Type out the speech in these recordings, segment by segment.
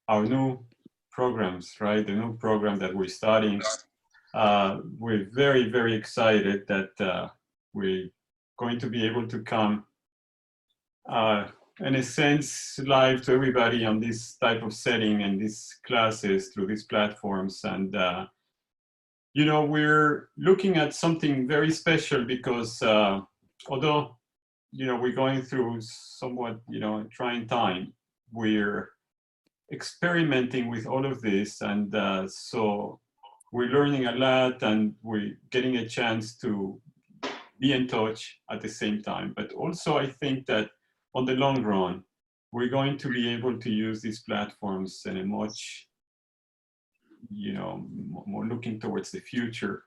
our new programs, right? The new program that we're starting. We're very, very excited that we're going to be able to come, in a sense, live to everybody on this type of setting and these classes through these platforms. And, you know, we're looking at something very special because although, you know, we're going through somewhat, you know, a trying time, we're experimenting with all of this. And so we're learning a lot and we're getting a chance to be in touch at the same time. But also I think that on the long run, we're going to be able to use these platforms in a much, you know, more looking towards the future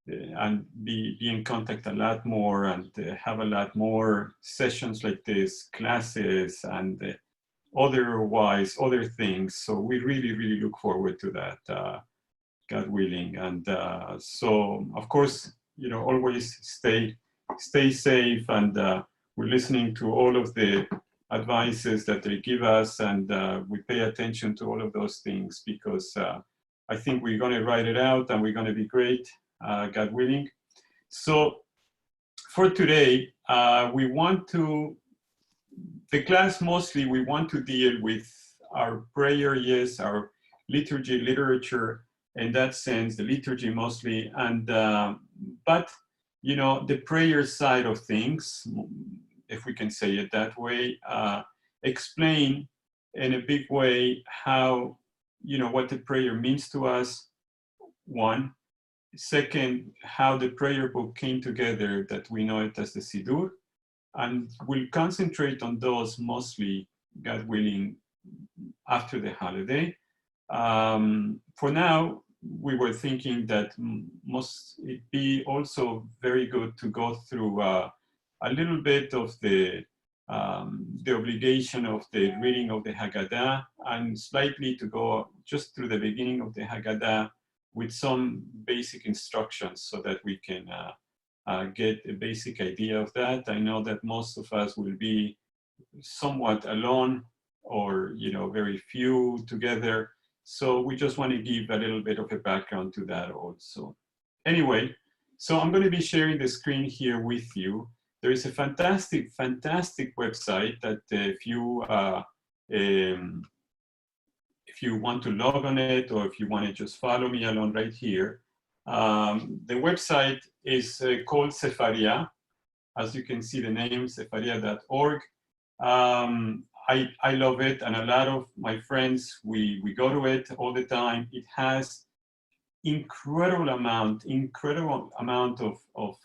and be in contact a lot more and have a lot more sessions like this, classes and otherwise other things. So we really, really look forward to that, God willing. And so, of course, you know, always stay safe, and we're listening to all of the advices that they give us, and we pay attention to all of those things because I think we're going to write it out and we're going to be great, God willing. So for today, we want to, the class mostly we want to deal with our prayer, yes, our liturgy, literature, in that sense, the liturgy mostly, and but you know, the prayer side of things, if we can say it that way, explain in a big way how, you know, what the prayer means to us, one. Second, how the prayer book came together, that we know it as the Siddur, and we'll concentrate on those mostly, God willing, after the holiday. For now, we were thinking that must it be also very good to go through a little bit of the obligation of the reading of the Haggadah, and slightly to go just through the beginning of the Haggadah with some basic instructions so that we can get a basic idea of that. I know that most of us will be somewhat alone or, you know, very few together. So we just want to give a little bit of a background to that also. Anyway, so I'm going to be sharing the screen here with you. There is a fantastic, fantastic website that if you want to log on it, or if you want to just follow me along right here, the website is called Sephardic. As you can see the name, sephardic.org. I love it, and a lot of my friends, we go to it all the time. It has incredible amount of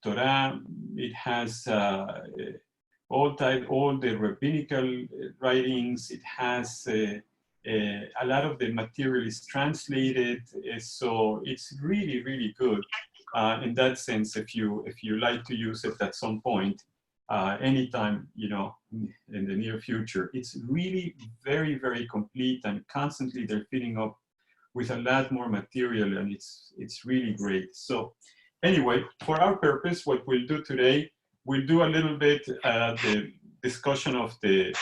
Torah. It has all the rabbinical writings. It has a lot of the material is translated, so it's really, really good in that sense. If you like to use it at some point, anytime, you know, in the near future, it's really very, very complete, and constantly they're filling up with a lot more material, and it's really great. So anyway, for our purpose, what we'll do today, we'll do a little bit the discussion of the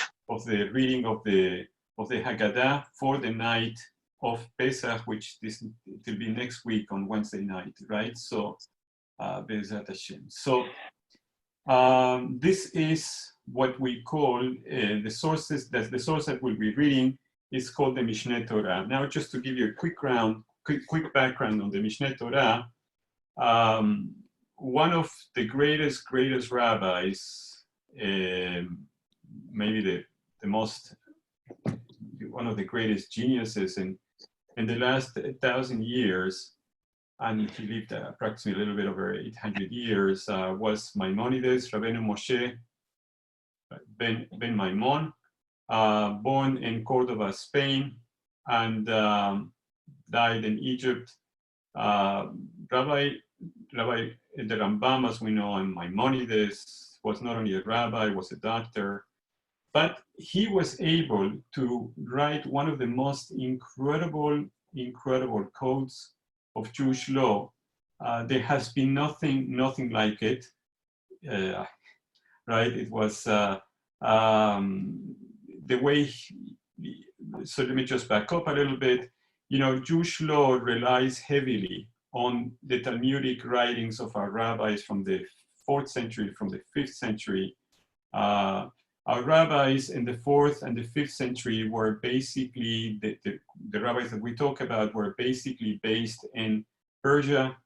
reading of the Haggadah for the night of Pesach, which it will be next week on Wednesday night, right? So Be'ezrat Hashem. So this is what we call the sources. That the source that we'll be reading is called the Mishnah Torah. Now, just to give you a quick background on the Mishnah Torah, one of the greatest rabbis, maybe the most, one of the greatest geniuses in the last 1,000 years, and he lived approximately a little bit over 800 years, was Maimonides, Rabbeinu Moshe ben Maimon, born in Cordoba, Spain, and died in Egypt. Rabbi the Rambam, as we know, and Maimonides was not only a rabbi, was a doctor, but he was able to write one of the most incredible codes of Jewish law. There has been nothing like it, right? It was the way, so let me just back up a little bit. You know, Jewish law relies heavily on the Talmudic writings of our rabbis from the 4th century, from the 5th century. Our rabbis in the 4th and the 5th century were basically, the rabbis that we talk about were basically based in Persia,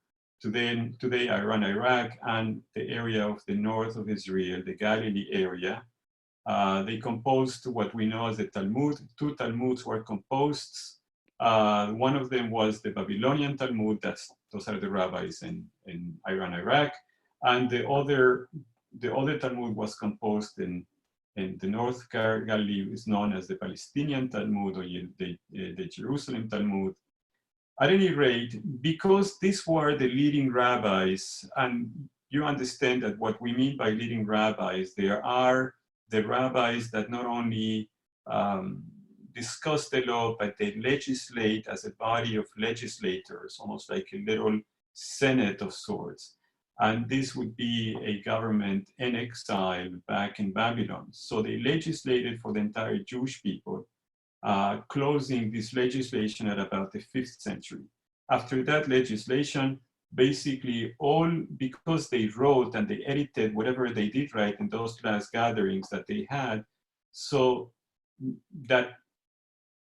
today Iran, Iraq, and the area of the north of Israel, the Galilee area. They composed what we know as the Talmud. 2 Talmuds were composed. One of them was the Babylonian Talmud, those are the rabbis in Iran, Iraq, and the other Talmud was composed in the North Galilee, is known as the Palestinian Talmud or the Jerusalem Talmud. At any rate, because these were the leading rabbis, and you understand that what we mean by leading rabbis, there are the rabbis that not only discuss the law, but they legislate as a body of legislators, almost like a little senate of sorts. And this would be a government in exile back in Babylon. So they legislated for the entire Jewish people, closing this legislation at about the 5th century. After that legislation, basically all, because they wrote and they edited whatever they did write in those last gatherings that they had, so that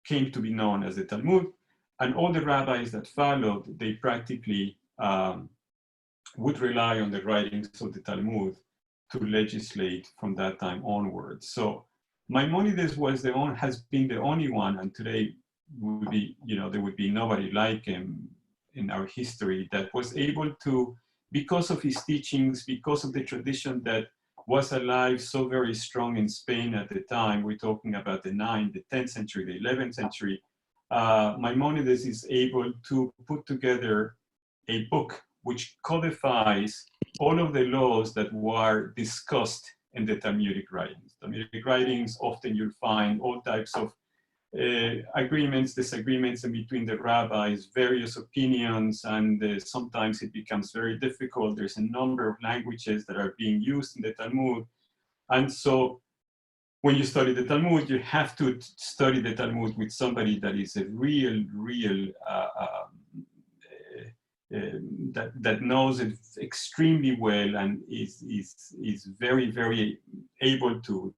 came to be known as the Talmud. And all the rabbis that followed, they practically would rely on the writings of the Talmud to legislate from that time onwards. So Maimonides has been the only one, and today would be, there would be nobody like him in our history that was able to, because of his teachings, because of the tradition that was alive so very strong in Spain at the time, we're talking about the 9th, the 10th century, the 11th century, Maimonides is able to put together a book which codifies all of the laws that were discussed in the Talmudic writings. Talmudic writings, often you'll find all types of agreements, disagreements in between the rabbis, various opinions, and sometimes it becomes very difficult. There's a number of languages that are being used in the Talmud. And so when you study the Talmud, you have to study the Talmud with somebody that is a real that knows it extremely well and is very, very able to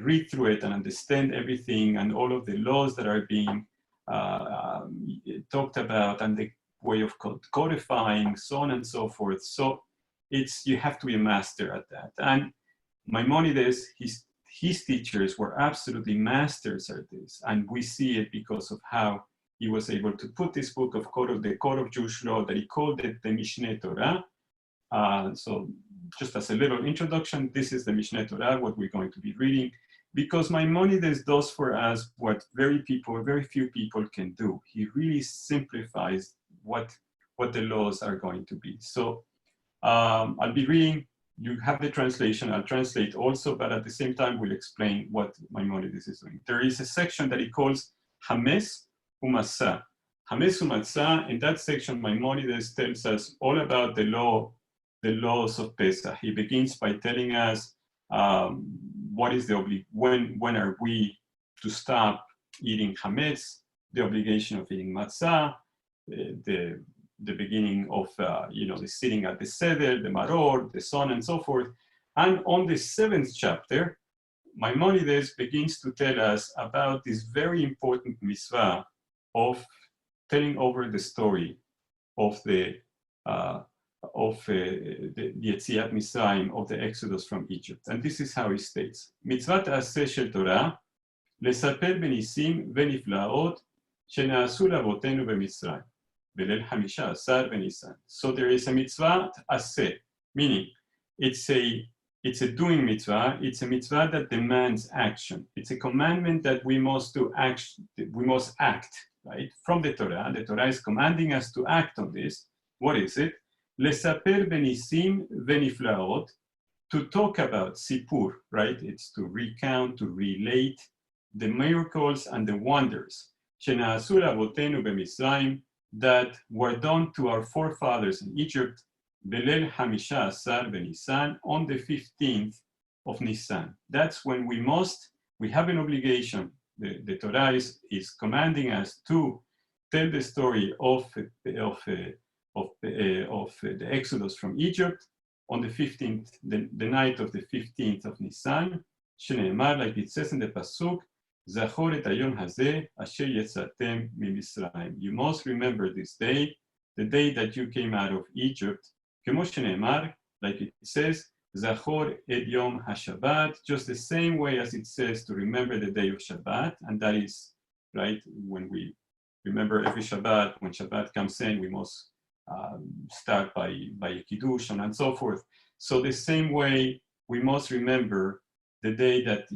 read through it and understand everything and all of the laws that are being talked about and the way of codifying, so on and so forth. So you have to be a master at that. And Maimonides, his teachers were absolutely masters at this. And we see it because of how he was able to put this book of the Code of Jewish Law that he called it the Mishnah Torah. So just as a little introduction, this is the Mishnah Torah, what we're going to be reading, because Maimonides does for us what very few people can do. He really simplifies what the laws are going to be. So I'll be reading, you have the translation, I'll translate also, but at the same time, we'll explain what Maimonides is doing. There is a section that he calls Hames Umatzah. Hames Umatzah, in that section, Maimonides tells us all about the laws of Pesach. He begins by telling us what is when are we to stop eating Hametz, the obligation of eating matzah, the beginning of the sitting at the Seder, the Maror, the so on and so forth. And on the 7th chapter, Maimonides begins to tell us about this very important mitzvah of telling over the story of the Yetziat Mitzrayim, of the Exodus from Egypt. And this is how he states: Mitzvat Aseh shel Torah, lesaper benisim veniflaot shenaasu lavotenu b'Mitzrayim, belel hamisha asar benisan. So there is a mitzvah aseh, meaning it's a doing mitzvah. It's a mitzvah that demands action. It's a commandment that we must do action. We must act, right? From the Torah. The Torah is commanding us to act on this. What is it? Lesaper benisim veniflaot, to talk about sipur, right? It's to recount, to relate the miracles and the wonders shenaasu lavotenu b'Mitzrayim, that were done to our forefathers in Egypt, belel hamisha asar benisan, on the 15th of Nisan. That's when we have an obligation. The Torah is commanding us to tell the story of the Exodus from Egypt on the 15th, the night of the 15th of Nisan. Shneimar, like it says in the pasuk, Zachor et hayom hazeh asher yetzatem miMisraim. You must remember this day, the day that you came out of Egypt. Kemo shneimar, like it says, Zachor et yom haShabbat, just the same way as it says to remember the day of Shabbat, and that is right when we remember every Shabbat. When Shabbat comes in, we must start by a kiddush and so forth. So the same way we must remember the day that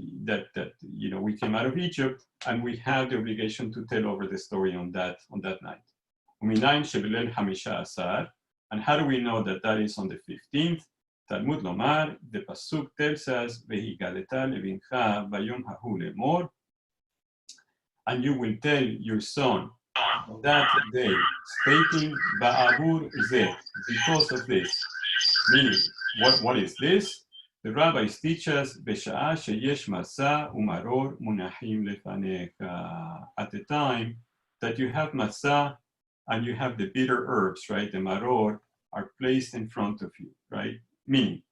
we came out of Egypt, and we have the obligation to tell over the story on that night. And how do we know that that is on the 15th? Talmud Lomar, the pasuk tells us, "Vehigadeta levincha vayom hahu lemor," and you will tell your son that day, stating ba'abur zeh, because of this. Meaning, what is this? The rabbis teach us, "Besha'a sheyesh matzah umaror munachim lefanecha." At the time that you have matzah and you have the bitter herbs, right? The maror are placed in front of you, right? Meaning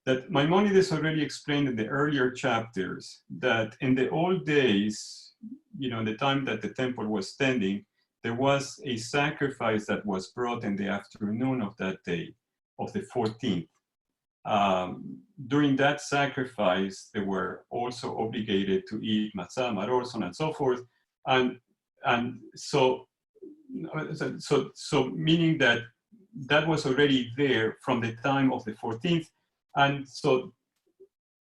that Maimonides already explained in the earlier chapters that in the old days, in the time that the temple was standing, there was a sacrifice that was brought in the afternoon of that day, of the 14th. During that sacrifice, they were also obligated to eat matzah, maror, so on and so forth, and so meaning that was already there from the time of the 14th, and so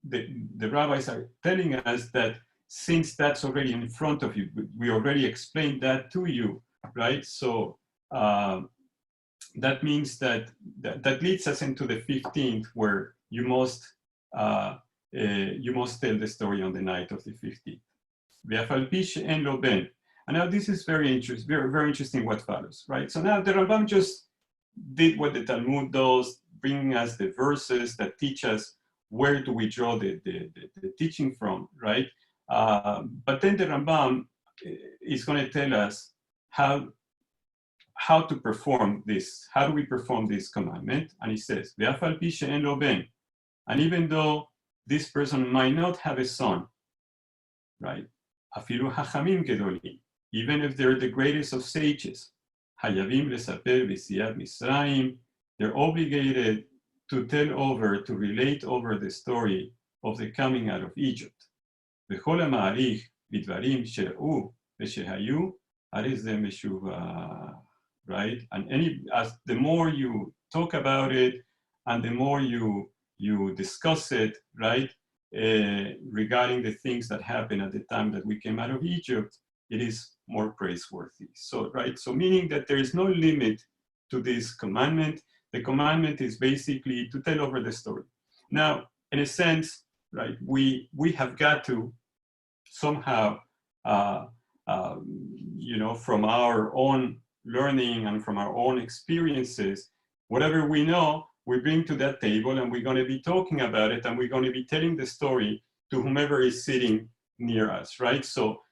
the rabbis are telling us that since that's already in front of you, we already explained that to you, right? So that means that leads us into the 15th, where you must tell the story on the night of the 15th. And now this is very interesting, very interesting what follows, right? So now the Rambam just did what the Talmud does, bringing us the verses that teach us where do we draw the teaching from, right? But then the Rambam is going to tell us how to perform this. How do we perform this commandment? And he says, and even though this person might not have a son, right? Even if they're the greatest of sages, they're obligated to tell over, to relate over the story of the coming out of Egypt. Right? And the more you talk about it, and the more you discuss it, right? Regarding the things that happened at the time that we came out of Egypt, it is more praiseworthy. So, right? So meaning that there is no limit to this commandment. The commandment is basically to tell over the story. Now, in a sense, right, we have got to somehow, from our own learning and from our own experiences, whatever we know, we bring to that table, and we're going to be talking about it, and we're going to be telling the story to whomever is sitting near us, right? So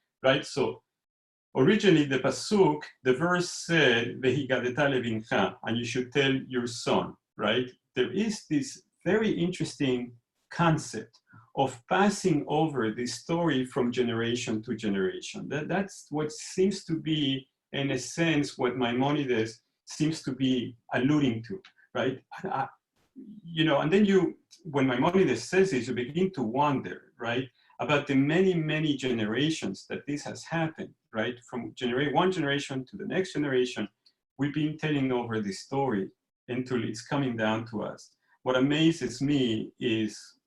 originally the pasuk, the verse said, "Vehigadeta levincha," and you should tell your son, right? There is this very interesting concept of passing over this story from generation to generation. That's what seems to be, in a sense, what Maimonides seems to be alluding to, right? And then when Maimonides says this, you begin to wonder, right, about the many, many generations that this has happened, right? From one generation to the next generation, we've been telling over this story until it's coming down to us. What amazes me is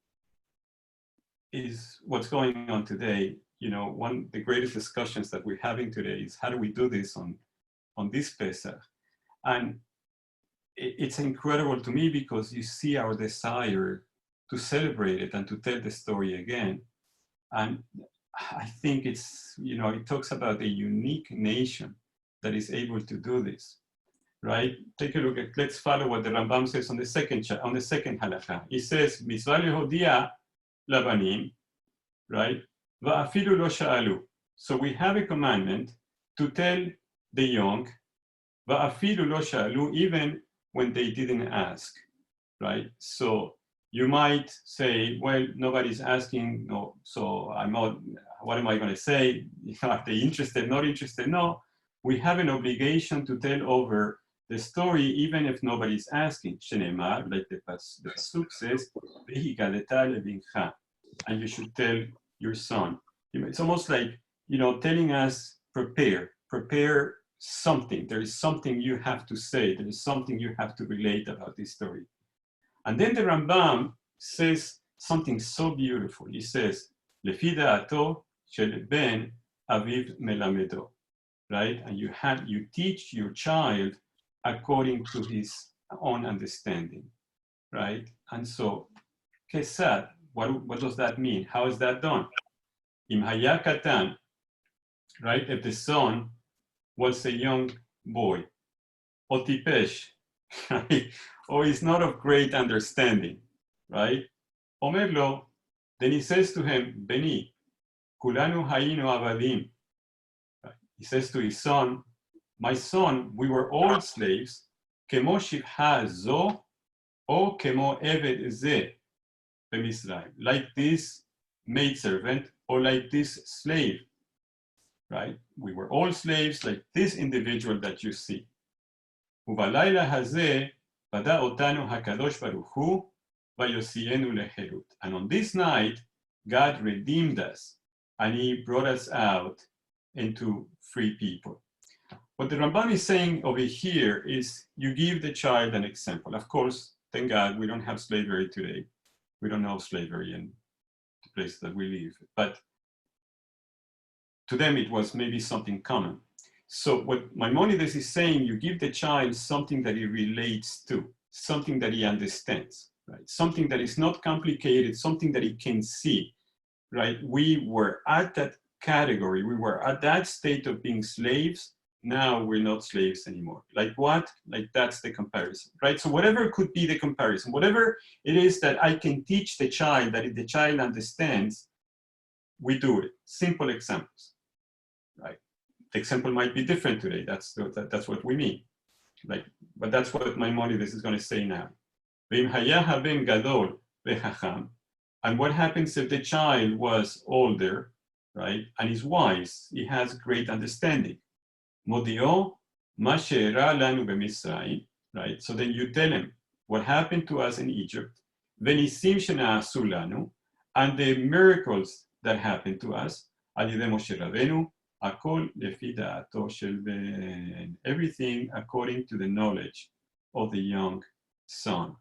what's going on today. One of the greatest discussions that we're having today is how do we do this on this Pesach? And it's incredible to me because you see our desire to celebrate it and to tell the story again. And I think it talks about a unique nation that is able to do this, right? Take a look let's follow what the Rambam says on the second halakha. He says, "Mitzvah lehodia labanim, right? Va'afilu lo sha'alu. So we have a commandment to tell the young, va'afilu lo sha'alu, even when they didn't ask, right? So you might say, well, nobody's asking, no, so I'm not, what am I going to say? Are they interested, not interested? No, we have an obligation to tell over the story, even if nobody's asking. Shenemar, like the Pasuk says, and you should tell your son. It's almost like, telling us, prepare something. There is something you have to say. There is something you have to relate about this story. And then the Rambam says something so beautiful. He says, Lefi da'ato shel ben aviv melamedo, right? And you teach your child according to his own understanding, right? And so, kesad, what does that mean? How is that done? Im haya katan, right? If the son was a young boy, otipesh, right? Or is not of great understanding, right? Omerlo, then he says to him, Beni, kulanu hayinu avadim. He says to his son, my son, we were all slaves, kemo shivha zo, o kemo eved ze, b'Misraim, like this maidservant or like this slave, right? We were all slaves like this individual that you see. Uvalayla hazeh, bada otanu hakadosh baruch hu, vayosienu leherut. And on this night, God redeemed us, and He brought us out into free people. What the Rambam is saying over here is you give the child an example. Of course, thank God, we don't have slavery today. We don't know slavery in the place that we live. But to them, it was maybe something common. So what Maimonides is saying, you give the child something that he relates to, something that he understands, right? Something that is not complicated, something that he can see, right? We were at that category. We were at that state of being slaves. Now we're not slaves anymore. Like what? Like that's the comparison, right? So whatever could be the comparison, whatever it is that I can teach the child, that if the child understands, we do it. Simple examples, right? The example might be different today. That's what we mean. Like, but that's what Maimonides is going to say now. And what happens if the child was older, right? And is wise, he has great understanding. Modio ma she'era lanu b'Misraim, right? So then you tell him what happened to us in Egypt, v'nisim shena'asu lanu, and the miracles that happened to us, al yedei Moshe Rabbeinu, akol lefi da'ato shel ben, everything according to the knowledge of the young son,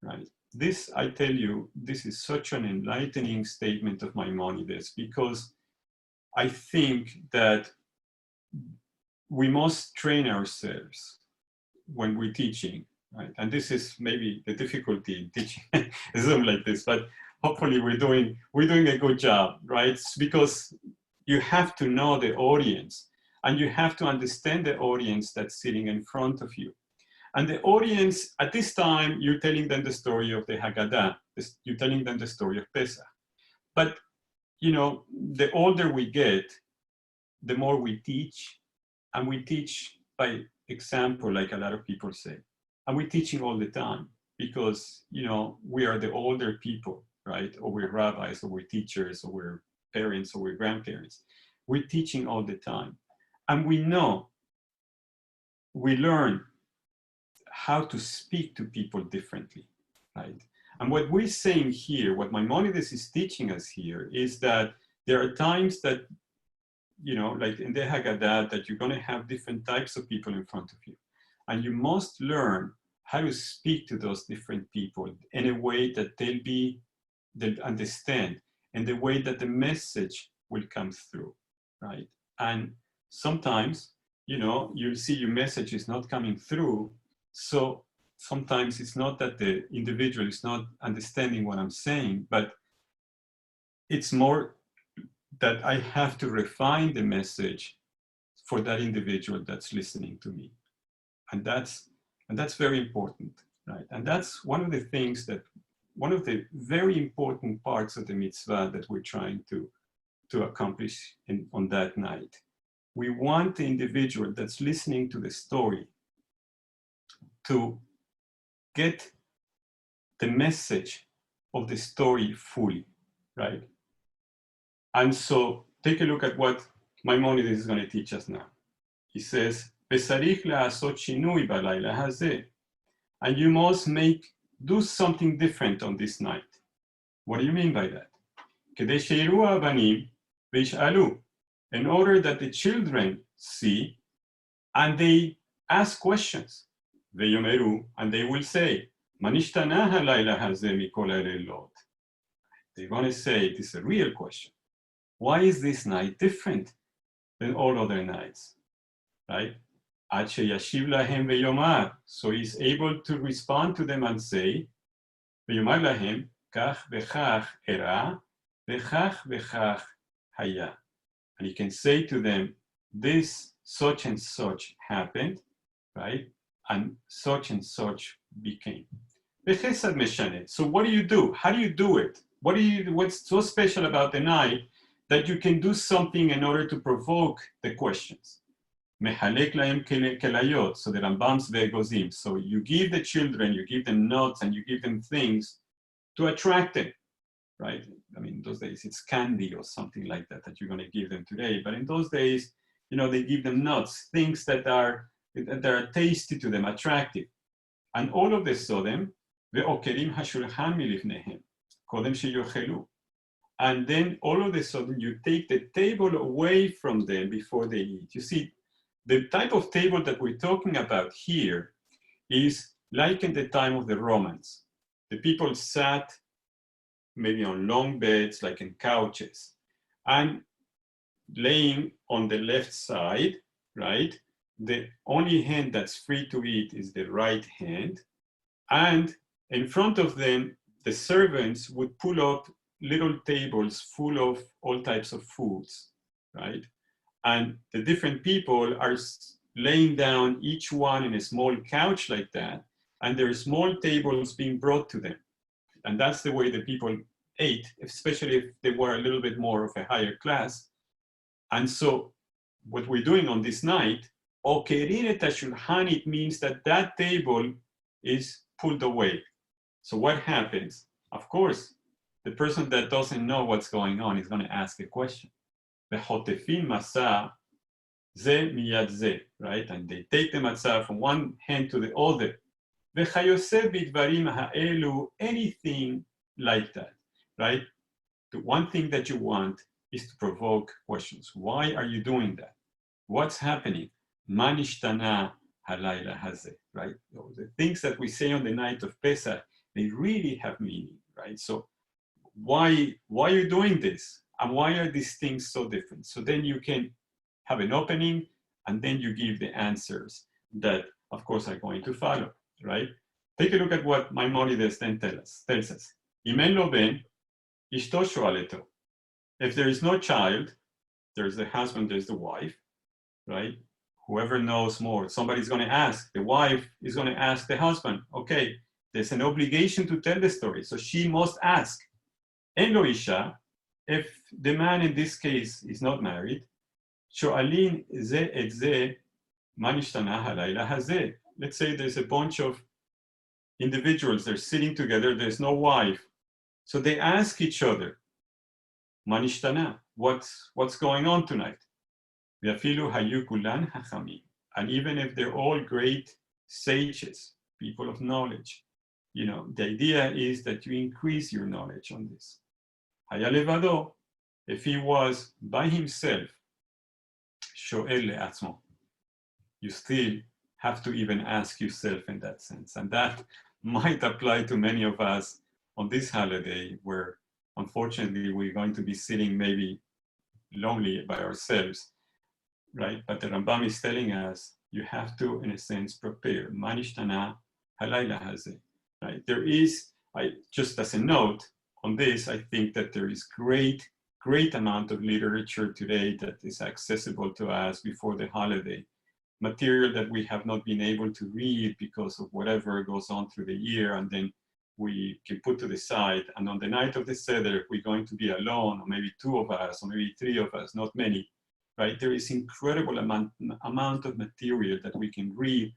right? This, I tell you, this is such an enlightening statement of Maimonides, because I think that we must train ourselves when we're teaching, right? And this is maybe the difficulty in teaching Zoom like this, but hopefully we're doing a good job, right? It's because you have to know the audience, and you have to understand the audience that's sitting in front of you. And the audience, at this time, you're telling them the story of the Haggadah, you're telling them the story of Pesach. But, the older we get, the more we teach, and we teach by example, like a lot of people say. And we're teaching all the time because, we are the older people, right? Or we're rabbis, or we're teachers, or we're parents, or we're grandparents. We're teaching all the time. And we learn how to speak to people differently, right? And what we're saying here, what Maimonides is teaching us here, is that there are times that, like in the Haggadah, that you're going to have different types of people in front of you. And you must learn how to speak to those different people in a way that they'll understand, in the way that the message will come through, right? And sometimes, you'll see your message is not coming through. So sometimes it's not that the individual is not understanding what I'm saying, but it's more that I have to refine the message for that individual that's listening to me. And that's very important, right? And that's one of the things that one of the very important parts of the mitzvah that we're trying to accomplish on that night. We want the individual that's listening to the story to get the message of the story fully, right? And so take a look at what Maimonides is going to teach us now. He says, "Besarich la'asot shinui balayla hazeh," and you must do something different on this night. What do you mean by that? "Kedei sheiru ha'abanim ve'yish'alu," in order that the children see and they ask questions. "Ve'yomeru," and they will say, "Ma nishtana halayla hazeh mikol ha'leilot." They're going to say, this is a real question. Why is this night different than all other nights, right? Ad sheyashiv lahem ve'yomar. So he's able to respond to them and say, ve'yomar lahem, kach v'chach era, v'chach v'chach haya. And he can say to them, this such and such happened, right? And such became. V'chesed meshaneh. So what do you do? How do you do it? What's so special about the night that you can do something in order to provoke the questions? Mehalek lahem kelayot. So the Rambam's ve'egozim. So you give the children, you give them nuts and you give them things to attract them, right? I mean, in those days it's candy or something like that you're going to give them today. But in those days, they give them nuts, things that are tasty to them, attractive. And all of a sudden, ve'okerim hashulchan milifnehem, kodem sheyochelu. And then all of a sudden you take the table away from them before they eat. You see, the type of table that we're talking about here is like in the time of the Romans. The people sat maybe on long beds, like in couches, and laying on the left side, right? The only hand that's free to eat is the right hand. And in front of them, the servants would pull up little tables full of all types of foods, right? And the different people are laying down, each one in a small couch like that, and there are small tables being brought to them. And that's the way the people ate, especially if they were a little bit more of a higher class. And so what we're doing on this night, okerin et hashulchan, it means that that table is pulled away. So what happens? Of course, the person that doesn't know what's going on is going to ask a question. V'chotefin matzah ze miyad ze, right? And they take the matzah from one hand to the other. V'chayoseh bidvarim ha'elu, anything like that, right? The one thing that you want is to provoke questions. Why are you doing that? What's happening? Ma nishtana halayla hazeh, right? The things that we say on the night of Pesach, they really have meaning, right? So why are you doing this? And why are these things so different? So then you can have an opening and then you give the answers that, of course, are going to follow, right? Take a look at what Maimonides then tells us. Imen lo ben, ishto shoaleto. If there is no child, there's the husband, there's the wife, right? Whoever knows more, somebody's going to ask. The wife is going to ask the husband, okay, there's an obligation to tell the story, so she must ask. En lo isha, if the man in this case is not married, sho'alin ze et ze ma nishtana halayla hazeh. Let's say there's a bunch of individuals, they're sitting together, there's no wife. So they ask each other, ma nishtana, what's going on tonight? Ve'afilu hayu kulan hachamim. And even if they're all great sages, people of knowledge, the idea is that you increase your knowledge on this. Haya levado, if he was by himself, sho'el le'atzmo, you still have to even ask yourself in that sense. And that might apply to many of us on this holiday, where unfortunately we're going to be sitting maybe lonely by ourselves, right? But the Rambam is telling us, you have to, in a sense, prepare. Ma nishtana halayla hazeh, right? There is, just as a note on this, I think that there is great amount of literature today that is accessible to us before the holiday. Material that we have not been able to read because of whatever goes on through the year, and then we can put to the side. And on the night of the Seder, we're going to be alone, or maybe 2 of us, or maybe 3 of us, not many, right? There is incredible amount of material that we can read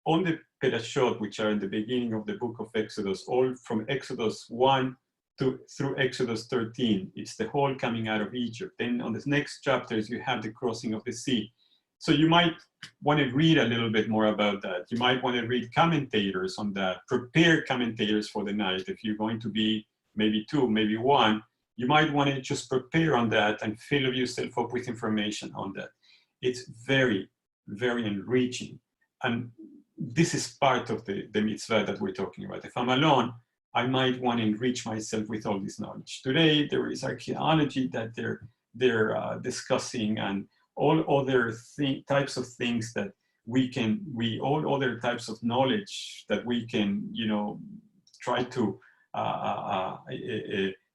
on the Perashot, which are in the beginning of the book of Exodus, all from Exodus 1 through Exodus 13. It's the whole coming out of Egypt. Then on the next chapters, you have the crossing of the sea. So you might want to read a little bit more about that. You might want to read commentators on that, prepare commentators for the night. If you're going to be maybe 2, maybe 1, you might want to just prepare on that and fill yourself up with information on that. It's very, very enriching. And this is part of the mitzvah that we're talking about. If I'm alone, I might want to enrich myself with all this knowledge. Today, there is archaeology that they're discussing, and all other types of things that all other types of knowledge that we can, try to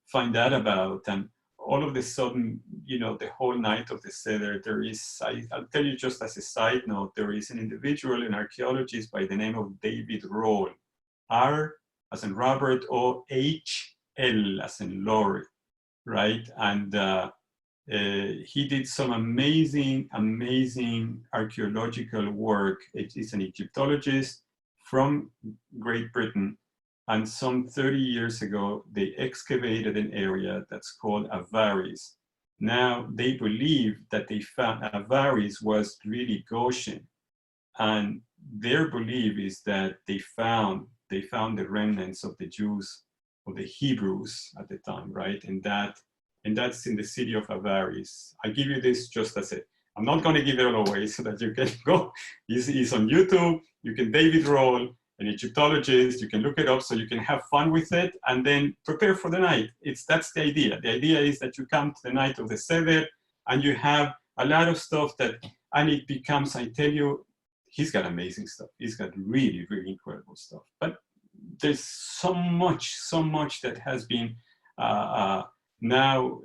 find out about. And all of a sudden, the whole night of the Seder, there is, I'll tell you just as a side note, there is an individual, an archaeologist by the name of David Roll, R as in Robert, O-H, L as in Lori, right? And he did some amazing archaeological work. He's an Egyptologist from Great Britain. And some 30 years ago, they excavated an area that's called Avaris. Now, they believe that they found Avaris was really Goshen. And their belief is that they found the remnants of the Jews, or the Hebrews at the time, right? And that's in the city of Avaris. I give you this just as I'm not going to give it all away so that you can go. He's on YouTube. You can David Roll, an Egyptologist. You can look it up so you can have fun with it and then prepare for the night. That's the idea. The idea is that you come to the night of the Seder and you have a lot of stuff and it becomes, I tell you, he's got amazing stuff. He's got really, really incredible stuff. But there's so much that has been now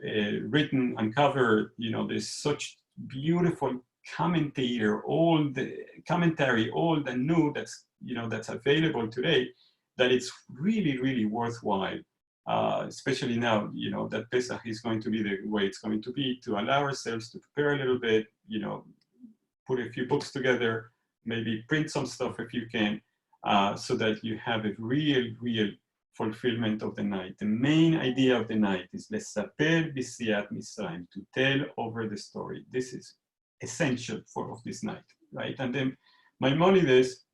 written, uncovered. There's such beautiful commentary, all the new that's available today, that it's really, really worthwhile, especially now, that Pesach is going to be the way it's going to be, to allow ourselves to prepare a little bit, put a few books together, maybe print some stuff if you can, so that you have a real fulfillment of the night. The main idea of the night is lesaper b'siat Mitzrayim, to tell over the story. This is essential of this night, right? And then Maimonides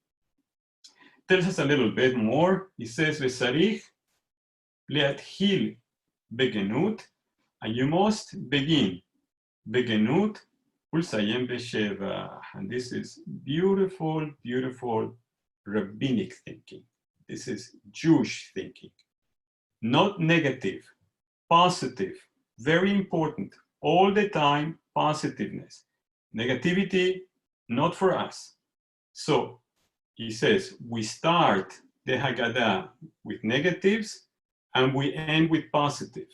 tells us a little bit more. He says, "V'sarich le'athil begenut," and you must begin begenut ulsayem b'sheva. And this is beautiful rabbinic thinking. This is Jewish thinking, not negative, positive, very important, all the time, positiveness. Negativity, not for us. So he says, we start the Haggadah with negatives and we end with positive.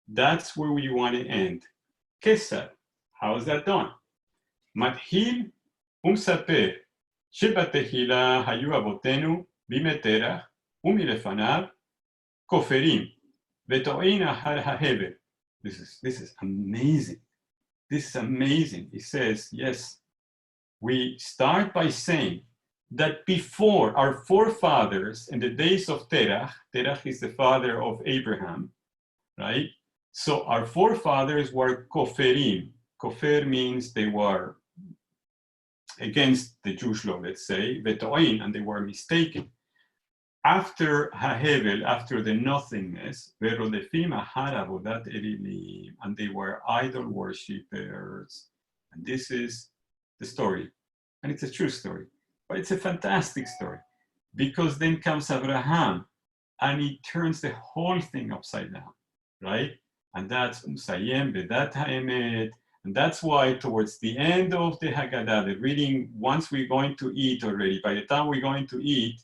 That's where we want to end. Kesar, how is that done? Mathil umsaper, שבתחילה היו אבותינו בימי תרח ומלפניו כופרים וטועין אחר ההבל. This is amazing. This is amazing. He says, yes, we start by saying that before our forefathers in the days of Terach is the father of Abraham, right? So our forefathers were koferim. Kofer means they were against the Jewish law, let's say, vetoin, and they were mistaken. After Hahevel, after the nothingness, verodefim ahar avodat elim, and they were idol worshippers. And this is the story. And it's a true story, but it's a fantastic story, because then comes Abraham and he turns the whole thing upside down, right? And that's Umsayem Bedat Haemet. And that's why towards the end of the Haggadah, the reading, once we're going to eat already, by the time we're going to eat,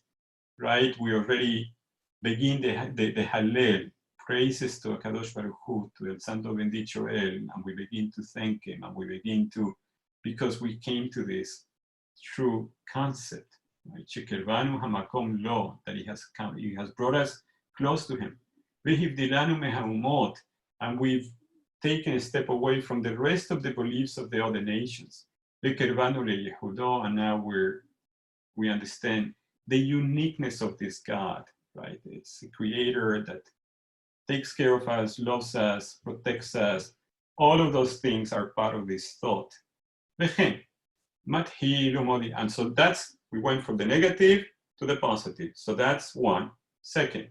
right, we already begin the Hallel, praises to Akadosh Baruch Hu, to El Santo Bendito El, and we begin to thank him, and we begin to, because we came to this true concept, right? Shekervanu hamakom lo, that he has brought us close to him. והבדילנו מהאומות, and we've taken a step away from the rest of the beliefs of the other nations. וקרבנו לייחודו, and now we understand the uniqueness of this God, right? It's a creator that takes care of us, loves us, protects us. All of those things are part of this thought. וכן, מתחיל ומודיע. And so we went from the negative to the positive. So that's one. Second,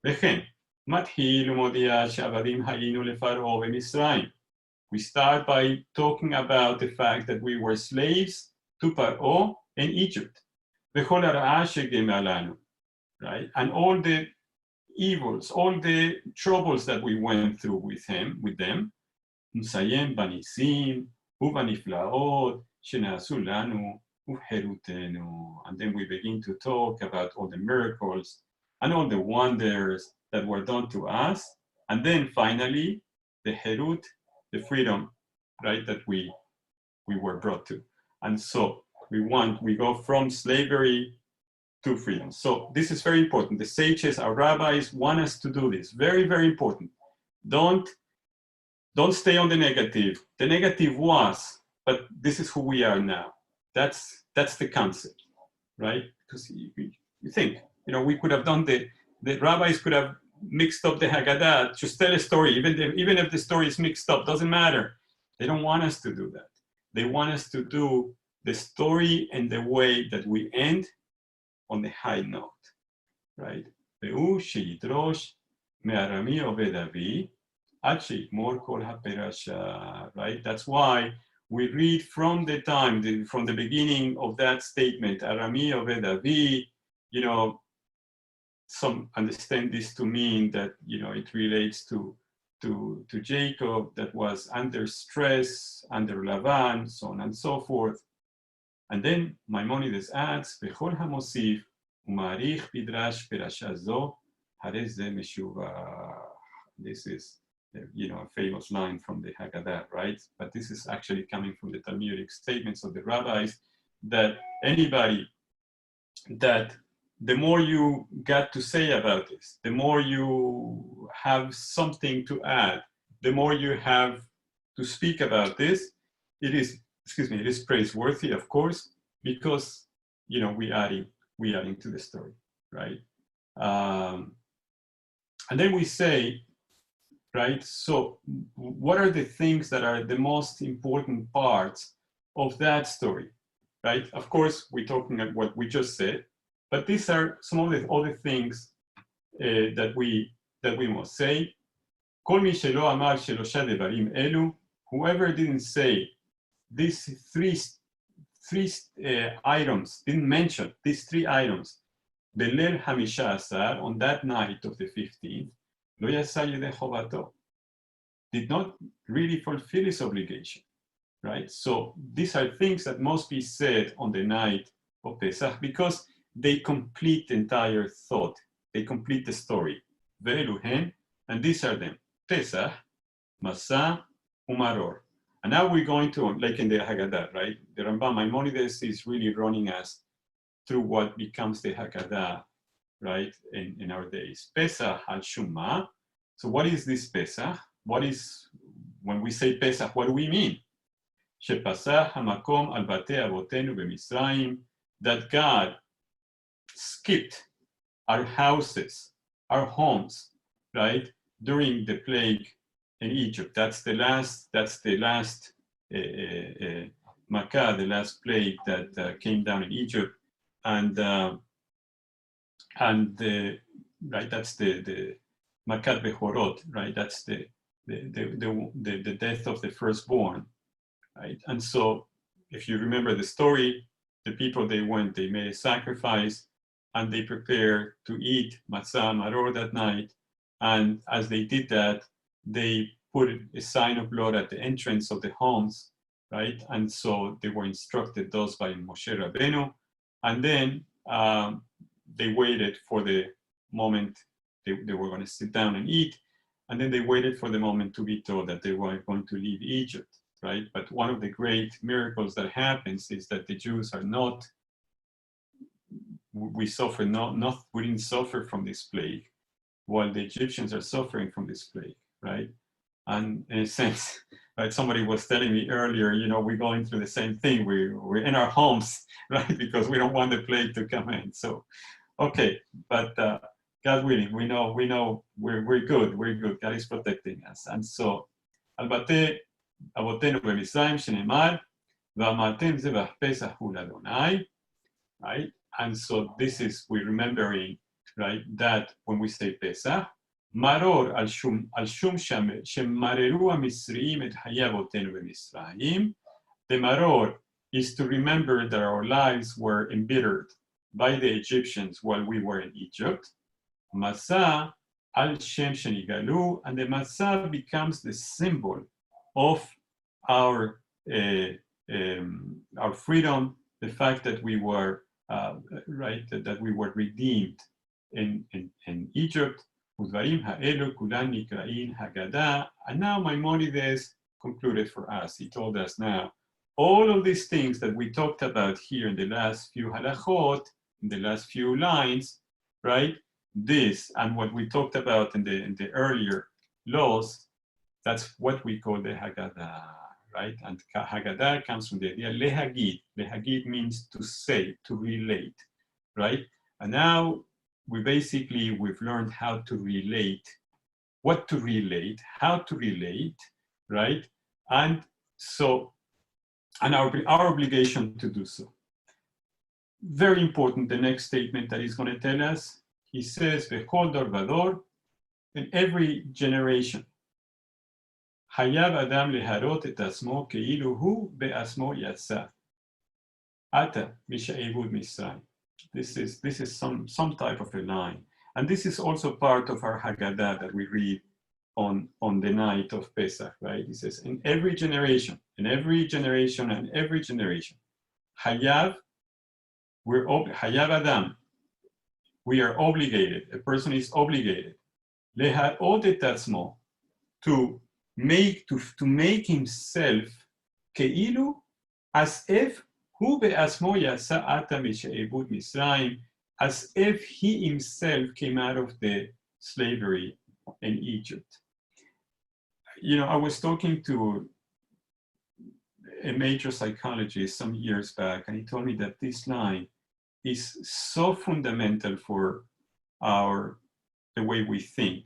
וכן, מתחיל ומודיע שעבדים היינו לפרעה במצרים. We start by talking about the fact that we were slaves to Paro in Egypt. וכל הרעה שגמלה לנו, right? And all the evils, all the troubles that we went through with them, נסיים בניסים ובנפלאות שנעשו לנו ובחירותנו. And then we begin to talk about all the miracles and all the wonders that were done to us. And then finally, the herut, the freedom, right, that we were brought to. And so we go from slavery to freedom. So this is very important. The sages, our rabbis want us to do this. Very, very important. Don't stay on the negative. The negative was, but this is who we are now. That's the concept, right? Because you think, we could have done the rabbis could have mixed up the Haggadah, just tell a story, even if the story is mixed up, doesn't matter. They don't want us to do that. They want us to do the story in the way that we end on the high note, right? והוא שידרוש מארמי עובד אבי עד שיגמור כל הפרשה, right? That's why we read from the beginning of that statement, Arami Oved Avi, some understand this to mean that, it relates to Jacob that was under stress, under Lavan, so on and so forth. And then Maimonides adds, V'chol hamosif u'ma'arich bidrash perasha zo, harei ze meshuva. This is, a famous line from the Haggadah, right? But this is actually coming from the Talmudic statements of the rabbis that the more you got to say about this, the more you have something to add, the more you have to speak about this, it is praiseworthy, of course, because, we are into the story, right? And then we say, right, so what are the things that are the most important parts of that story, right? Of course, we're talking about what we just said, but these are some of the other things that we must say. כל מי שלא אמר שלושה דברים אלו, whoever didn't say these three items, didn't mention these three items, בליל 15, on that night of the 15th, לא יצא ידי חובתו, did not really fulfill his obligation, right? So these are things that must be said on the night of Pesach because they complete the entire thought. They complete the story. Ve'eluhen, and these are them. Pesach, Masa, Umaror. And now we're going to, like in the Haggadah, right? The Rambam Maimonides is really running us through what becomes the Haggadah, right, in our days. Pesach al-Shumma. So what is this Pesach? When we say Pesach, what do we mean? Shepasach hamakom al batei avotenu b'Mitzrayim, that God skipped our houses, our homes, right, during the plague in Egypt. That's the last Makkah, the last plague that came down in Egypt, and right, that's the Makat Bechorot, right? That's the death of the firstborn, right? And so, if you remember the story, the people they made a sacrifice, and they prepared to eat matzah maror that night. And as they did that, they put a sign of blood at the entrance of the homes, right? And so they were instructed those by Moshe Rabbeinu. And then they waited for the moment they were going to sit down and eat. And then they waited for the moment to be told that they were going to leave Egypt, right? But one of the great miracles that happens is that the Jews are not, we didn't suffer from this plague. while the Egyptians are suffering from this plague, right? And in a sense, right, somebody was telling me earlier, you know, we're going through the same thing. We're in our homes, right, because we don't want the plague to come in. So, okay, but God willing, we know we're good. We're good. God is protecting us. And so, Al-Bate Avotenu b'Mitzrayim shenemar v'amaltem zebach pesach hu l'Adonai, right? And so this is, we're remembering, right, that when we say Pesach, maror al shum shemareru ha'Mitzriim et hayei avotenu b'Mitzrayim. The maror is to remember that our lives were embittered by the Egyptians while we were in Egypt. Matzah al shem shenigalu, and the matzah becomes the symbol of our freedom, the fact that we were right, that we were redeemed in Egypt. Udvarim ha'elu kulan nikra'in Haggadah. And now Maimonides concluded for us. He told us now, all of these things that we talked about here in the last few halachot, in the last few lines, right? This and what we talked about in the earlier laws, that's what we call the Haggadah, right? And Haggadah comes from the idea lehagid. Lehagid means to say, to relate, right? And now we've learned how to relate, what to relate, how to relate, right? And so, and our obligation to do so. Very important, the next statement that he's going to tell us. He says, Bechol dor vador, in every generation, Hayav Adam leharot et asmo keilu hu be'asmo yatsa. Ata misha'evud Mitzrayim. This is some type of a line. And this is also part of our Haggadah that we read on the night of Pesach, right? He says, in every generation, Hayav, Hayav Adam, we are obligated, a person is obligated, leharot et asmo, to make himself keilu, as if hu be'asmo yatsa ata misha'evud Mitzrayim, as if he himself came out of the slavery in Egypt. You know, I was talking to a major psychologist some years back, and he told me that this line is so fundamental for the way we think.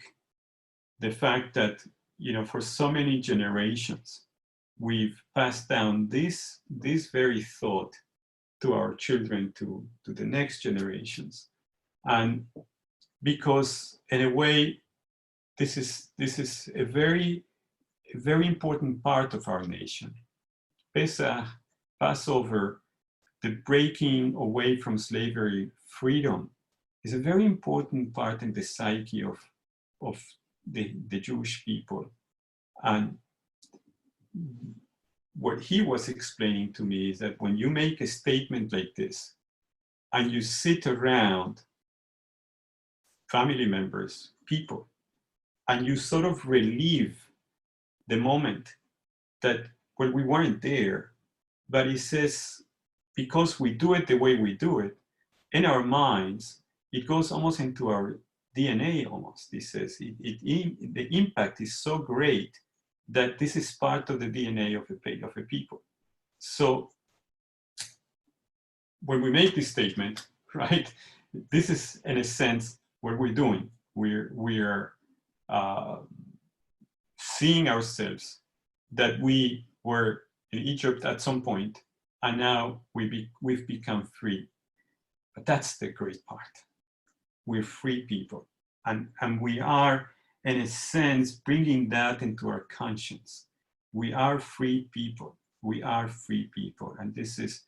The fact that, you know, for so many generations, we've passed down this very thought to our children, to the next generations. And because in a way, this is a very important part of our nation. Pesach, Passover, the breaking away from slavery, freedom, is a very important part in the psyche of the Jewish people. And what he was explaining to me is that when you make a statement like this, and you sit around family members, people, and you sort of relive the moment that, well, we weren't there, but he says, because we do it the way we do it, in our minds, it goes almost into our DNA almost. He says, the impact is so great that this is part of the DNA of a people. So when we make this statement, right, this is in a sense what we're doing. We're seeing ourselves that we were in Egypt at some point, and now we've become free. But that's the great part. We're free people, and we are, in a sense, bringing that into our conscience. We are free people. We are free people, and this is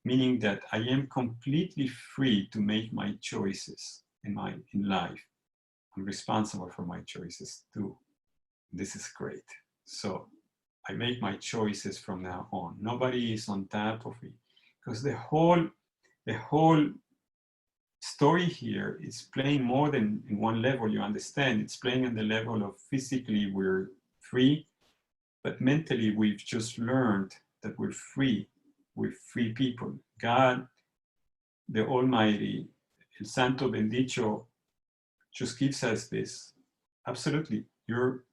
meaning that I am completely free to make my choices in life. I'm responsible for my choices too. This is great. So I make my choices from now on. Nobody is on top of me, because the whole story here is playing more than in one level. You understand? It's playing on the level of physically we're free, but mentally we've just learned that we're free. We're free people. God, the Almighty, El Santo Bendicho, just gives us this. Absolutely, you're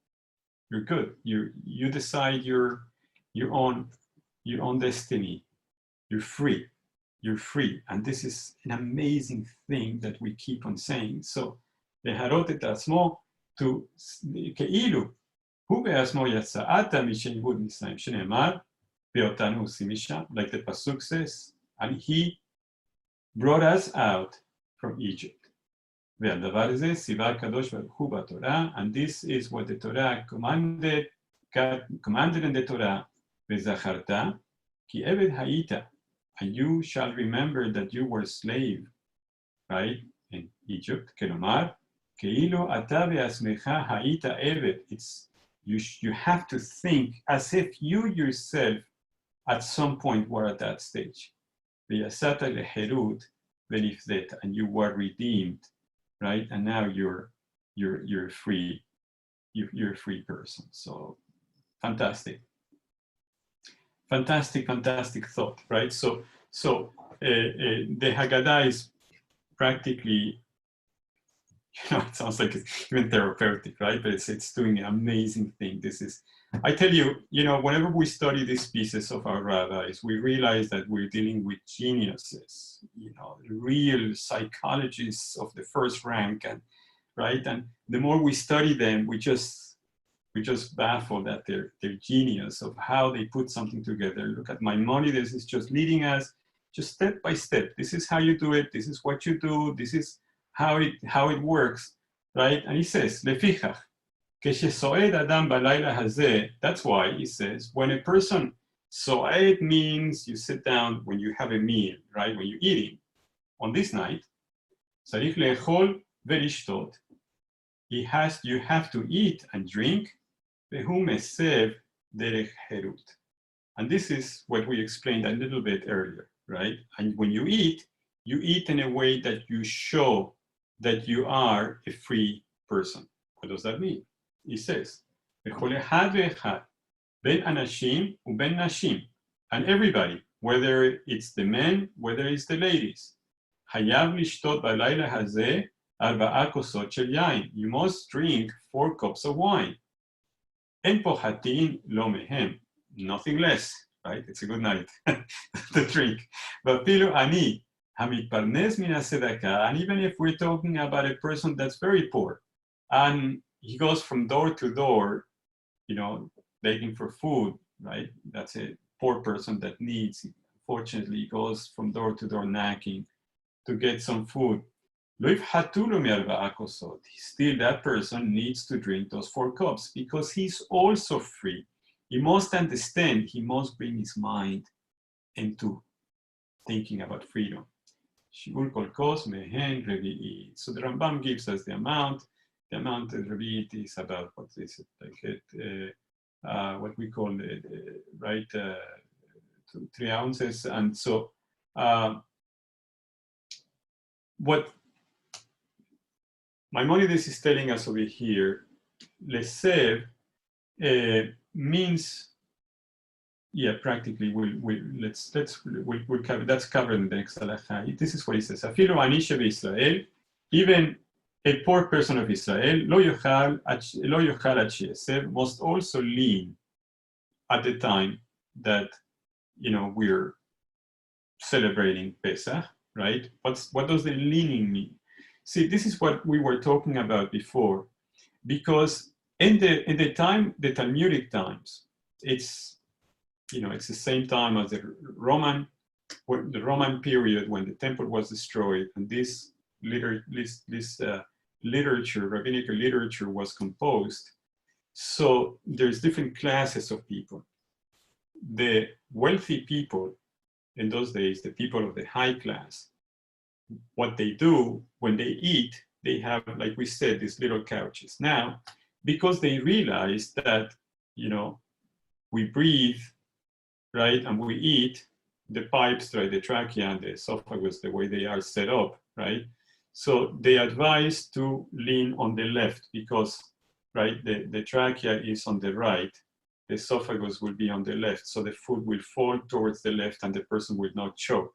good. You decide your own destiny. You're free. You're free. And this is an amazing thing that we keep on saying. So, להראות את עצמו כאילו הוא בעצמו יצאת משעבוד מצרים, שנאמר, ואותנו הוציא משם, like the pasuk says, and he brought us out from Egypt. והדבר הזה ציווה הקדוש ברוך הוא בתורה, and this is what the Torah commanded in the Torah, וזכרת, כי עבד היית, and you shall remember that you were slave, right, in Egypt, כלומר, כאילו אתה בעצמך היית עבד. You have to think as if you yourself at some point were at that stage. ויצאת לחירות ונפדית, and you were redeemed, right? And now you're free. You're a free person. So fantastic. Fantastic thought, right? So the Haggadah is practically, it sounds like it's even therapeutic, right? But it's doing an amazing thing. This is, I tell you, whenever we study these pieces of our rabbis, we realize that we're dealing with geniuses, real psychologists of the first rank, and right. And the more we study them, we just baffled at their genius of how they put something together. Look at Maimonides is just leading us just step by step. This is how you do it. This is what you do. This is how it works, right? And he says, לפיכך, כשסועד אדם בלילה הזה, that's why he says, when a person, סועד means you sit down when you have a meal, right? When you're eating on this night, צריך לאכול ולשתות. You have to eat and drink, והוא מסב דרך חירות. And this is what we explained a little bit earlier, right? And when you eat in a way that you show that you are a free person. What does that mean? He says, בכל אחד ואחד, בין אנשים ובין נשים, and everybody, whether it's the men, whether it's the ladies, חייב לשתות בלילה הזה 4 כוסות של יין. You must drink 4 cups of wine. אין פוחתין לא מהם, nothing less, right? It's a good night to drink. ואפילו אני, המתפרנס מן הצדקה, and even if we're talking about a person that's very poor, and he goes from door to door, begging for food, right? That's a poor person that needs, unfortunately, he goes from door to door knocking to get some food. Still, that person needs to drink those 4 cups because he's also free. He must understand, he must bring his mind into thinking about freedom. So the Rambam gives us the amount. The amount of Revi'it is about, what is it, what we call, 3 ounces. And so what Maimonides is telling us over here, lesev means, practically we'll cover, that's covered in the next halacha. This is what he says. Afilu ani shebeIsrael, even a poor person of Israel, lo yochal ad sheyesev, must also lean at the time that we're celebrating Pesach, right? What does the leaning mean? See, this is what we were talking about before, because in the Talmudic times, it's the same time as the Roman period when the temple was destroyed, and this literature, rabbinical literature, was composed. So there's different classes of people. The wealthy people in those days, the people of the high class, what they do when they eat, they have, like we said, these little couches. Now, because they realize that, we breathe, right, and we eat, the pipes, right, the trachea and the esophagus, the way they are set up, right? So they advise to lean on the left because, right, the trachea is on the right, the esophagus will be on the left, so the food will fall towards the left and the person will not choke.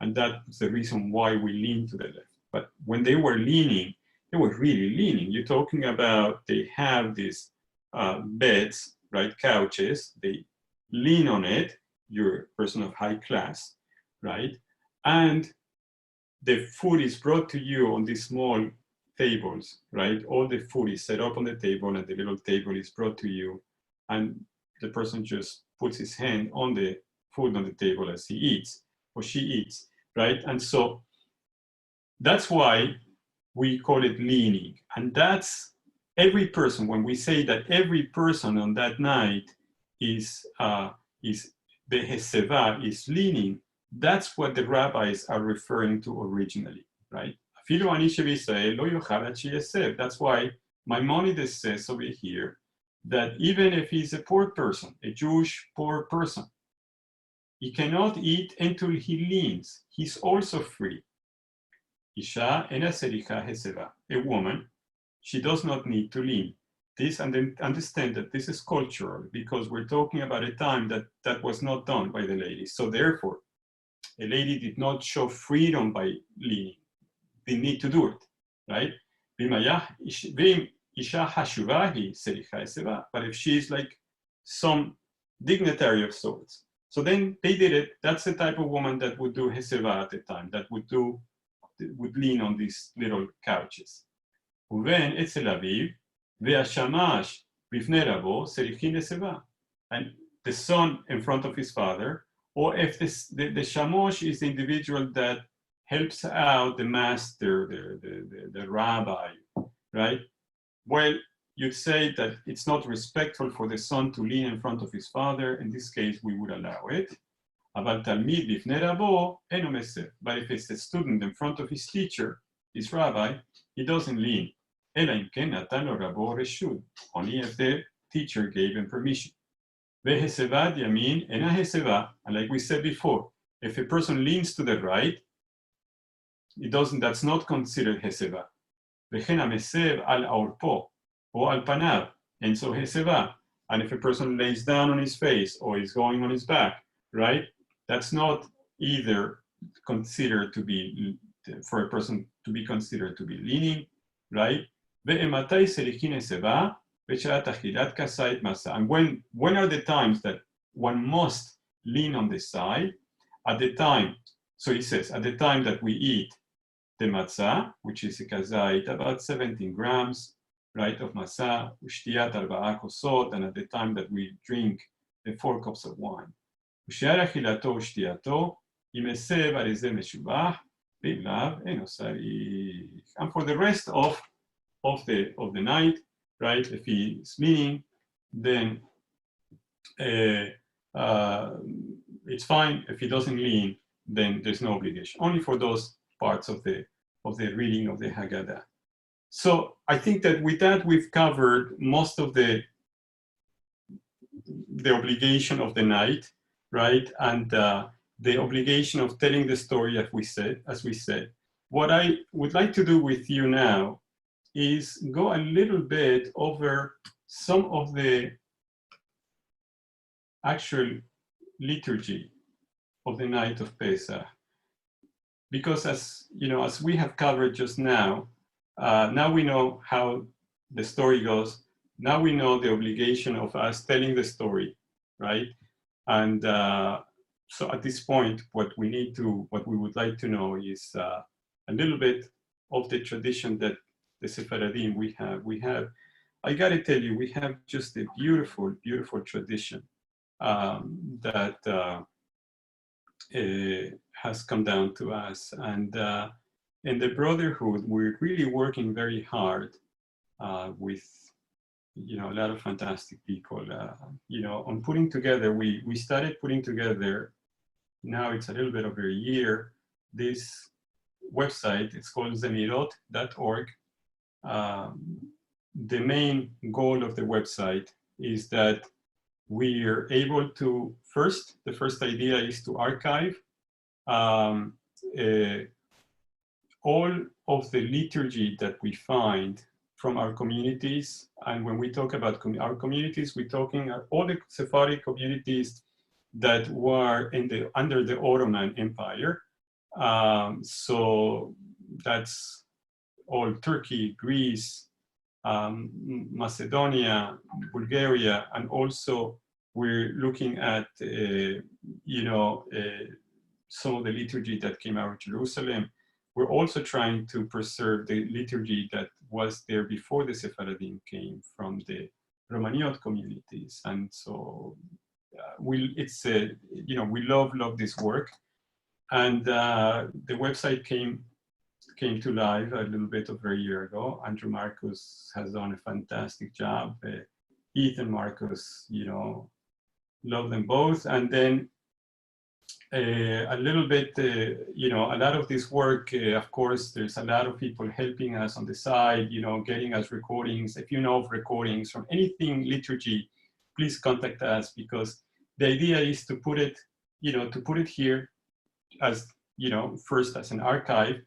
And that's the reason why we lean to the left. But when they were leaning, they were really leaning. You're talking about they have these beds, right, couches, they lean on it, you're a person of high class, right? And the food is brought to you on these small tables, right? All the food is set up on the table and the little table is brought to you. And the person just puts his hand on the food on the table as he eats or she eats, right? And so that's why we call it leaning. And that's every person, when we say that every person on that night is beheseva, is leaning, that's what the rabbis are referring to originally, right? That's why Maimonides says over here that even if he's a poor person, a Jewish poor person, he cannot eat until he leans. He's also free. Isha ena sericha heseva. A woman, she does not need to lean. This, and then understand that this is cultural because we're talking about a time that was not done by the ladies. So therefore, a lady did not show freedom by leaning. They need to do it, right? But if she's like some dignitary of sorts, so then they did it. That's the type of woman that would do heseva at the time, that would lean on these little couches. ובין אצל אביו, והשמש בפני רבו, צריכים לסבה. And the son in front of his father, or if the shamosh is the individual that helps out the master, the rabbi, right? Well, you'd say that it's not respectful for the son to lean in front of his father. In this case, we would allow it. But if it's a student in front of his teacher, his rabbi, he doesn't lean. Only if the teacher gave him permission. And like we said before, if a person leans to the right, that's not considered heseva. And so heseva. And if a person lays down on his face or is going on his back, right? That's not either considered to be, for a person to be considered to be leaning, right? And when are the times that one must lean on the side? At the time, so he says, at the time that we eat the matzah, which is a kazait, about 17 grams, right, of matzah, and at the time that we drink the 4 cups of wine. And for the rest of the night, right, if he's leaning, then it's fine. If he doesn't lean, then there's no obligation. Only for those parts of the reading of the Haggadah. So I think that with that we've covered most of the obligation of the night, right, and the obligation of telling the story, as we said. What I would like to do with you now is go a little bit over some of the actual liturgy of the night of Pesach. Because as we have covered just now, now we know how the story goes. Now we know the obligation of us telling the story, right? And so at this point, what we would like to know is a little bit of the tradition that the Sephardim we have. I got to tell you, we have just a beautiful, beautiful tradition that has come down to us. And in the Brotherhood, we're really working very hard with a lot of fantastic people. On putting together, we started putting together. Now it's a little bit over a year. This website, it's called zemirot.org. The main goal of the website is that we are able to the first idea is to archive all of the liturgy that we find from our communities. And when we talk about our communities, we're talking all the Sephardic communities that were under the Ottoman Empire. So that's all Turkey, Greece, Macedonia, Bulgaria, and also we're looking at, some of the liturgy that came out of Jerusalem. We're also trying to preserve the liturgy that was there before the Sephardim came from the Romaniot communities. And so we love this work. And the website came to life a little bit over a year ago. Andrew Marcus has done a fantastic job. Ethan Marcus, love them both. And then a little bit, a lot of this work, of course, there's a lot of people helping us on the side, getting us recordings. If you know of recordings from anything liturgy, please contact us, because the idea is to put it, here as, first as an archive.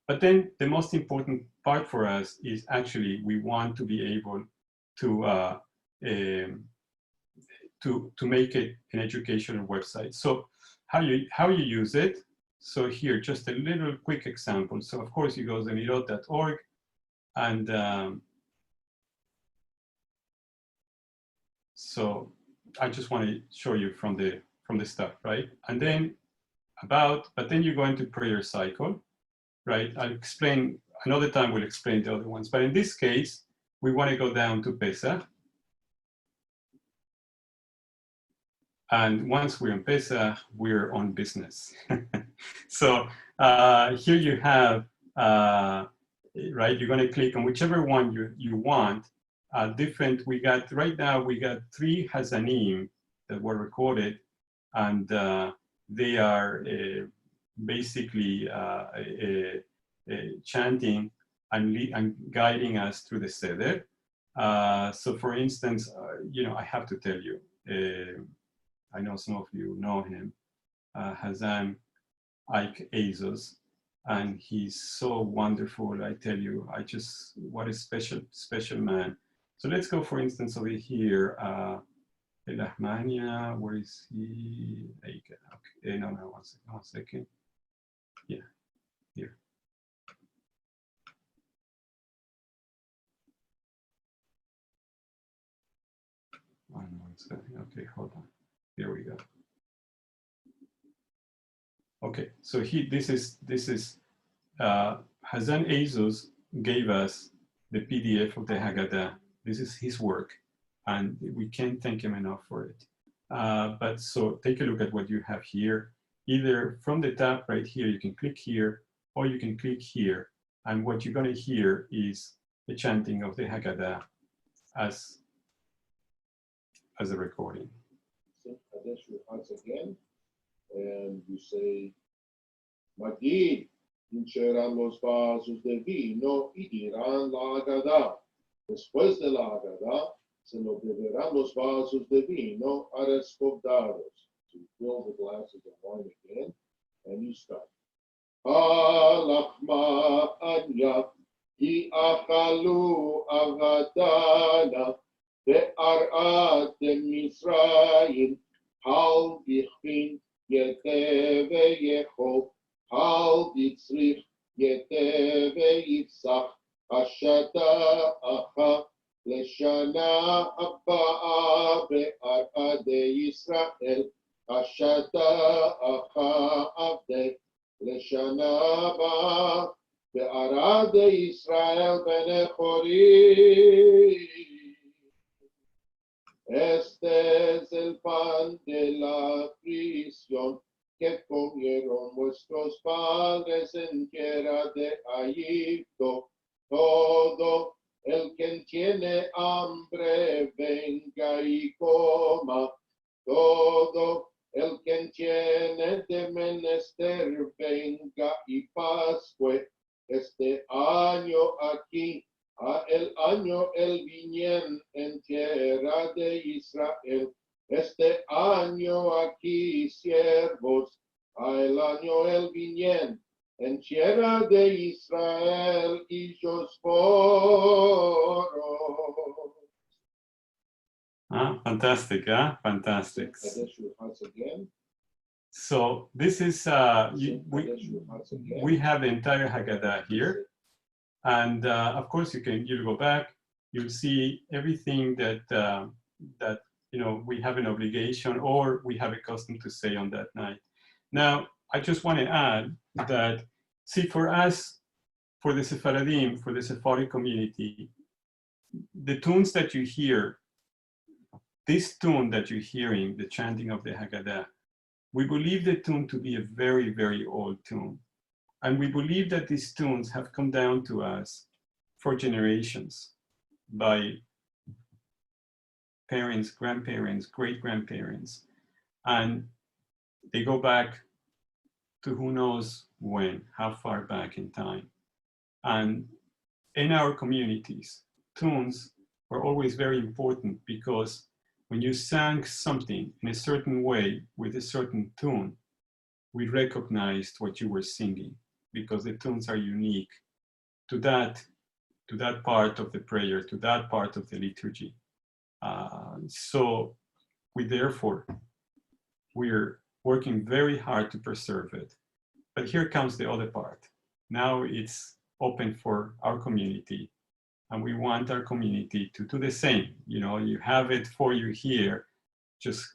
But then the most important part for us is actually we want to be able to make it an educational website. So how you use it. So here, just a little quick example. So of course you go to mirot.org, and so I just want to show you from the stuff, right? And then but then you go into prayer cycle, right? I'll explain another time. We'll explain the other ones, but in this case, we want to go down to Pesach. And once we're in Pesach, we're on business. So here you have, right, you're going to click on whichever one you want. Right now, we got 3 Hazanim that were recorded, and they are basically chanting and guiding us through the Siddur. So for instance, I have to tell you, I know some of you know him, Hazan Ike Azos, and he's so wonderful. I tell you, what a special man. So let's go, for instance, over here, Elahmania, where is he? Okay, no, one second. Yeah, here. Okay, hold on. Here we go. Okay, so this is Hazan Azos gave us the PDF of the Haggadah. This is his work, and we can't thank him enough for it. But so take a look at what you have here. Either from the top right here, you can click here, or you can click here, and what you're going to hear is the chanting of the Haggadah as a recording. Once again, and you say, Magid, hincheran los vasos de vino y irán la Haggadah. Después de la Haggadah, se lo beberán los vasos de vino a rescobdados. So you fill the glasses of wine again, and you start. Halachma anya, hi achalu avadana, be'arat Misraim, hal bichvin yete ve'yechol, hal bitzrich yete ve'yitzach, ashata acha, לשנה הבאה בערעדי ישראל, השתה עבדי, לשנה הבאה בערעדי ישראל בני חורי. Este es el pan de la prisión que comieron vuestros padres en tierra de Egipto. Todo el que tiene hambre, venga y coma. Todo el que tiene de menester, venga y pascue. Este año aquí, el año el viñen en tierra de Israel. Este año aquí, siervos, el año el viñen en tierra de Israel ellos fueron. Fantastic, fantastic. Once again. So this is, we have the entire Haggadah here. And of course, you'll go back, you'll see everything that, that we have an obligation or we have a custom to say on that night. Now, I just want to add that, see, for us, for the Sephardim, for the Sephardic community, the tunes that you hear, this tune that you're hearing, the chanting of the Haggadah, we believe the tune to be a very, very old tune. And we believe that these tunes have come down to us for generations by parents, grandparents, great-grandparents. And they go back to who knows when, how far back in time. And in our communities, tunes were always very important because when you sang something in a certain way with a certain tune, we recognized what you were singing because the tunes are unique to that part of the prayer, to that part of the liturgy. So we're working very hard to preserve it. But here comes the other part. Now it's open for our community, and we want our community to do the same. You have it for you here, just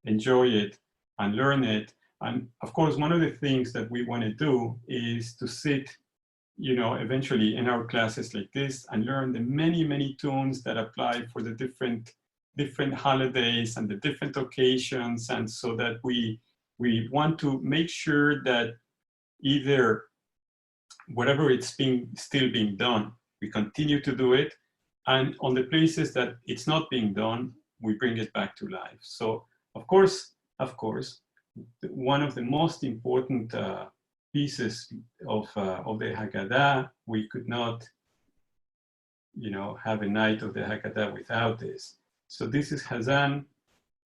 enjoy it and learn it. And of course, one of the things that we want to do is to sit, eventually in our classes like this and learn the many, many tunes that apply for the different holidays and the different occasions. And so that we want to make sure that either whatever it's still being done, we continue to do it. And on the places that it's not being done, we bring it back to life. So of course, one of the most important pieces of the Haggadah, we could not, have a night of the Haggadah without this. So this is Hazan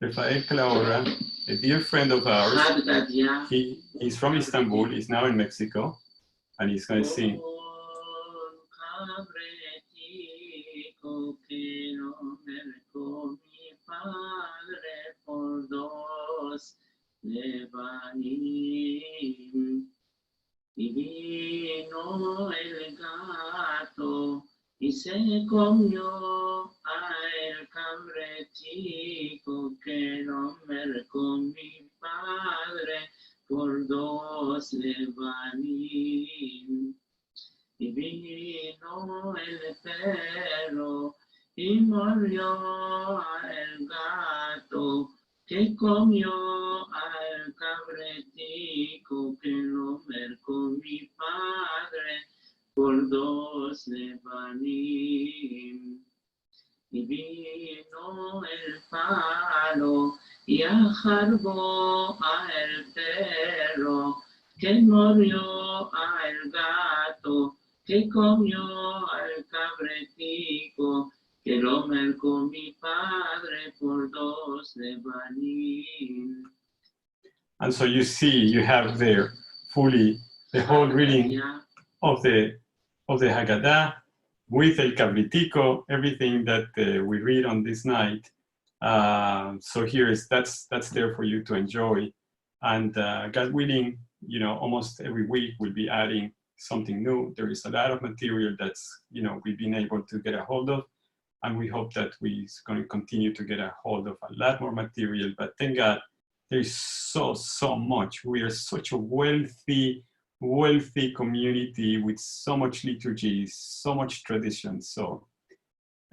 Rafael Calahorra, a dear friend of ours. He's from Istanbul, he's now in Mexico, and he's going to sing. Divino el gato y se comió al cabretico que no me con mi padre por dos levanín. Y vino el perro y murió al gato que comió al cabretico que no mercó mi padre por dos levanín. Y vino el palo y ajarbó al perro que murió al gato que comió al cabretico que lo mercó mi padre por dos levanín. And so you see, you have there fully the whole reading of the Haggadah with El Cabritico, everything that we read on this night. So that's there for you to enjoy. And God willing, almost every week we'll be adding something new. There is a lot of material that's, we've been able to get a hold of. And we hope that we're going to continue to get a hold of a lot more material. But thank God, there's so much. We are such a wealthy community with so much liturgy, so much tradition. So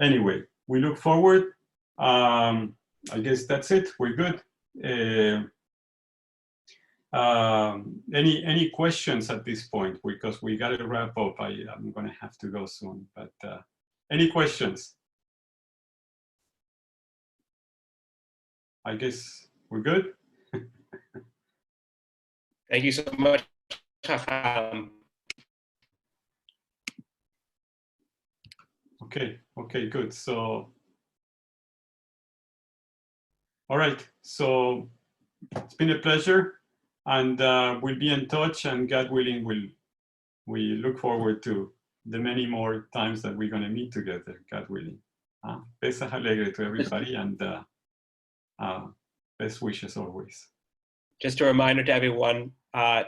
anyway, we look forward. I guess that's it. We're good. Any questions at this point? Because we got to wrap up. I'm going to have to go soon. But any questions? I guess we're good. Thank you so much. Okay, good. So, all right. So it's been a pleasure, and we'll be in touch. And God willing, we look forward to the many more times that we're going to meet together. God willing. Pesach Alegre to everybody, and best wishes always. Just a reminder to everyone,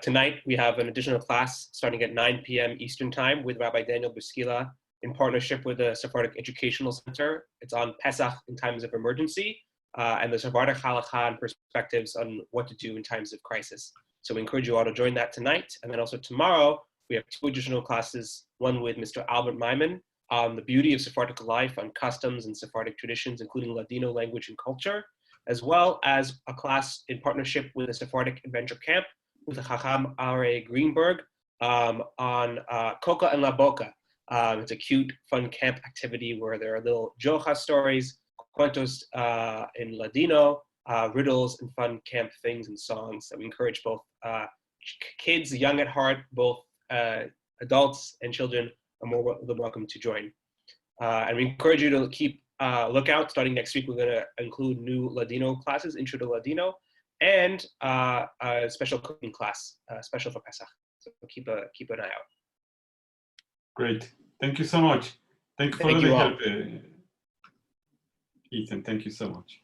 Tonight, we have an additional class starting at 9 p.m. Eastern Time with Rabbi Daniel Buskila in partnership with the Sephardic Educational Center. It's on Pesach in times of emergency and the Sephardic halakha and perspectives on what to do in times of crisis. So we encourage you all to join that tonight. And then also tomorrow, we have 2 additional classes, one with Mr. Albert Maimon on the beauty of Sephardic life, on customs and Sephardic traditions, including Ladino language and culture, as well as a class in partnership with the Sephardic Adventure Camp with the Chacham Are Greenberg on Coca and La Boca. It's a cute, fun camp activity where there are little Joja stories, cuentos in Ladino, riddles, and fun camp things and songs that we encourage both kids, young at heart, both adults and children are more than welcome to join. And we encourage you to keep lookout. Starting next week, we're going to include new Ladino classes, Intro to Ladino, and a special cooking class, special for Pesach. So keep an eye out. Great. Thank you so much. Thank you for the help, Ethan. Thank you so much.